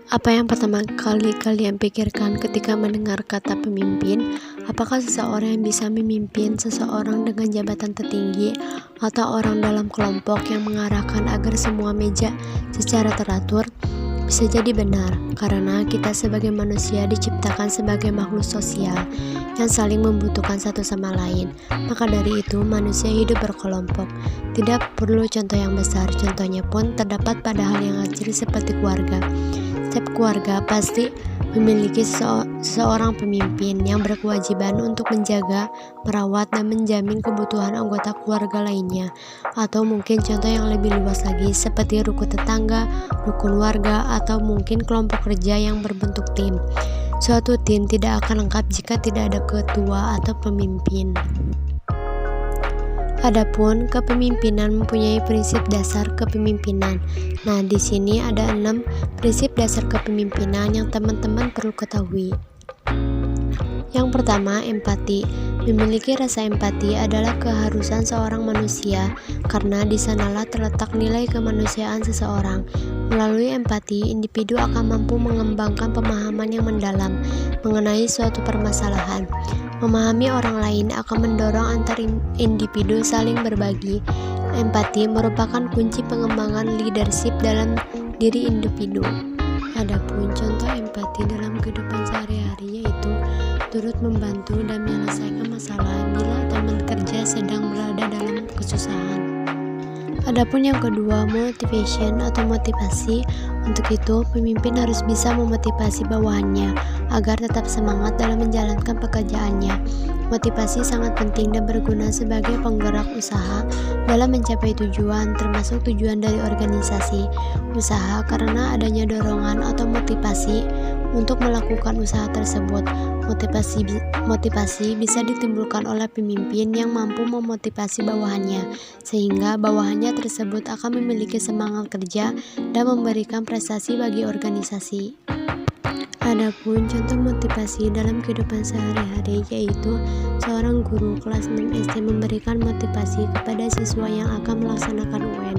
Apa yang pertama kali kalian pikirkan ketika mendengar kata pemimpin? Apakah seseorang yang bisa memimpin seseorang dengan jabatan tertinggi, atau orang dalam kelompok yang mengarahkan agar semua meja secara teratur? Bisa jadi benar, karena kita sebagai manusia diciptakan sebagai makhluk sosial yang saling membutuhkan satu sama lain. Maka dari itu, manusia hidup berkelompok. Tidak perlu contoh yang besar, contohnya pun terdapat pada hal yang kecil seperti keluarga. Setiap keluarga pasti memiliki seorang pemimpin yang berkewajiban untuk menjaga, merawat, dan menjamin kebutuhan anggota keluarga lainnya. Atau mungkin contoh yang lebih luas lagi seperti rukun tetangga, rukun warga, atau mungkin kelompok kerja yang berbentuk tim. Suatu tim tidak akan lengkap jika tidak ada ketua atau pemimpin. Adapun kepemimpinan mempunyai prinsip dasar kepemimpinan. Nah, di sini ada 6 prinsip dasar kepemimpinan yang teman-teman perlu ketahui. Yang pertama, empati. Memiliki rasa empati adalah keharusan seorang manusia, karena di sanalah terletak nilai kemanusiaan seseorang. Melalui empati, individu akan mampu mengembangkan pemahaman yang mendalam mengenai suatu permasalahan. Memahami orang lain akan mendorong antar individu saling berbagi. Empati merupakan kunci pengembangan leadership dalam diri individu. Adapun contoh empati dalam kehidupan sehari-hari yaitu turut membantu dan menyelesaikan masalah bila teman kerja sedang berada dalam kesusahan. Adapun yang kedua, motivation atau motivasi. Untuk itu, pemimpin harus bisa memotivasi bawahannya agar tetap semangat dalam menjalankan pekerjaannya. Motivasi sangat penting dan berguna sebagai penggerak usaha dalam mencapai tujuan, termasuk tujuan dari organisasi usaha, karena adanya dorongan atau motivasi untuk melakukan usaha tersebut. Motivasi bisa ditimbulkan oleh pemimpin yang mampu memotivasi bawahannya, sehingga bawahannya tersebut akan memiliki semangat kerja dan memberikan prestasi bagi organisasi. Adapun contoh motivasi dalam kehidupan sehari-hari yaitu seorang guru kelas 6 SD memberikan motivasi kepada siswa yang akan melaksanakan UN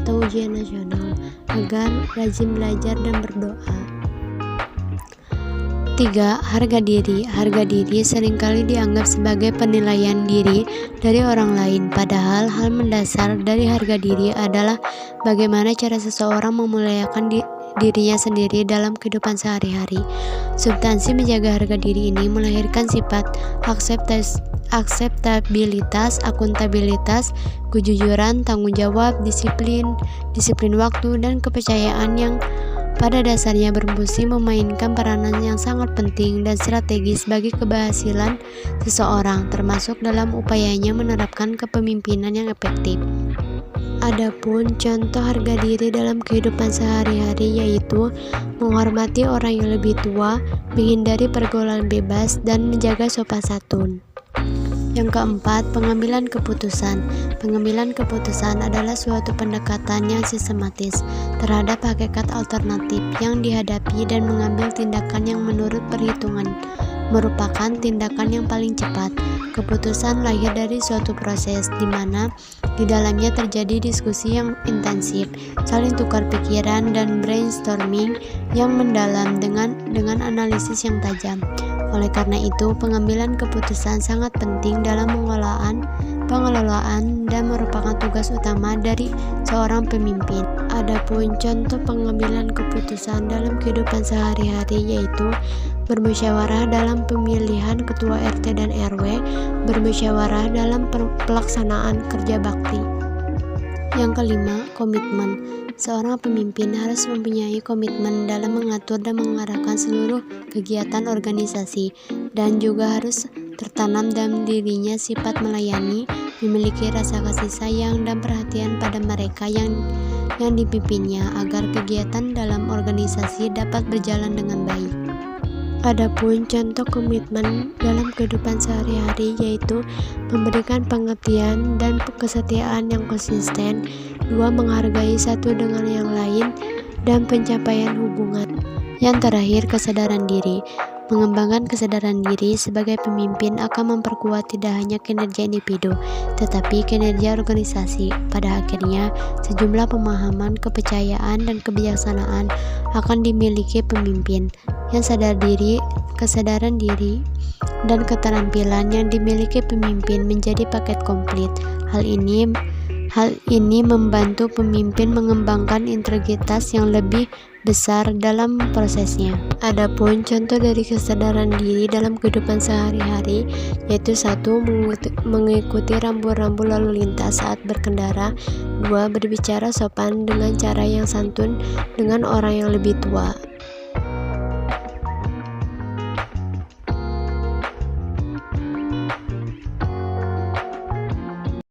atau ujian nasional agar rajin belajar dan berdoa. 3. Harga diri. Harga diri seringkali dianggap sebagai penilaian diri dari orang lain, padahal hal mendasar dari harga diri adalah bagaimana cara seseorang memuliakan dirinya sendiri dalam kehidupan sehari-hari. Substansi menjaga harga diri ini melahirkan sifat akseptabilitas, akuntabilitas, kejujuran, tanggung jawab, disiplin waktu, dan kepercayaan yang pada dasarnya berfungsi memainkan peranan yang sangat penting dan strategis bagi keberhasilan seseorang, termasuk dalam upayanya menerapkan kepemimpinan yang efektif. Adapun contoh harga diri dalam kehidupan sehari-hari yaitu menghormati orang yang lebih tua, menghindari pergaulan bebas, dan menjaga sopan santun. Yang keempat, pengambilan keputusan. Pengambilan keputusan adalah suatu pendekatan yang sistematis terhadap hakikat alternatif yang dihadapi dan mengambil tindakan yang menurut perhitungan merupakan tindakan yang paling cepat. Keputusan lahir dari suatu proses di mana di dalamnya terjadi diskusi yang intensif, saling tukar pikiran, dan brainstorming yang mendalam dengan analisis yang tajam. Oleh karena itu, pengambilan keputusan sangat penting dalam pengelolaan dan merupakan tugas utama dari seorang pemimpin. Adapun contoh pengambilan keputusan dalam kehidupan sehari-hari yaitu bermusyawarah dalam pemilihan ketua RT dan RW, bermusyawarah dalam pelaksanaan kerja bakti. Yang kelima, komitmen. Seorang pemimpin harus mempunyai komitmen dalam mengatur dan mengarahkan seluruh kegiatan organisasi, dan juga harus tertanam dalam dirinya sifat melayani, memiliki rasa kasih sayang dan perhatian pada mereka yang dipimpinnya agar kegiatan dalam organisasi dapat berjalan dengan baik. Adapun contoh komitmen dalam kehidupan sehari-hari yaitu memberikan pengertian dan kesetiaan yang konsisten, 2. Menghargai satu dengan yang lain, dan pencapaian hubungan. Yang terakhir, kesadaran diri. Mengembangkan kesadaran diri sebagai pemimpin akan memperkuat tidak hanya kinerja individu, tetapi kinerja organisasi. Pada akhirnya, sejumlah pemahaman, kepercayaan, dan kebijaksanaan akan dimiliki pemimpin. Yang kesadaran diri, dan keterampilan yang dimiliki pemimpin menjadi paket komplit. Hal ini membantu pemimpin mengembangkan integritas yang lebih besar dalam prosesnya. Adapun contoh dari kesadaran diri dalam kehidupan sehari-hari, yaitu 1. Mengikuti rambu-rambu lalu lintas saat berkendara. 2. Berbicara sopan dengan cara yang santun dengan orang yang lebih tua.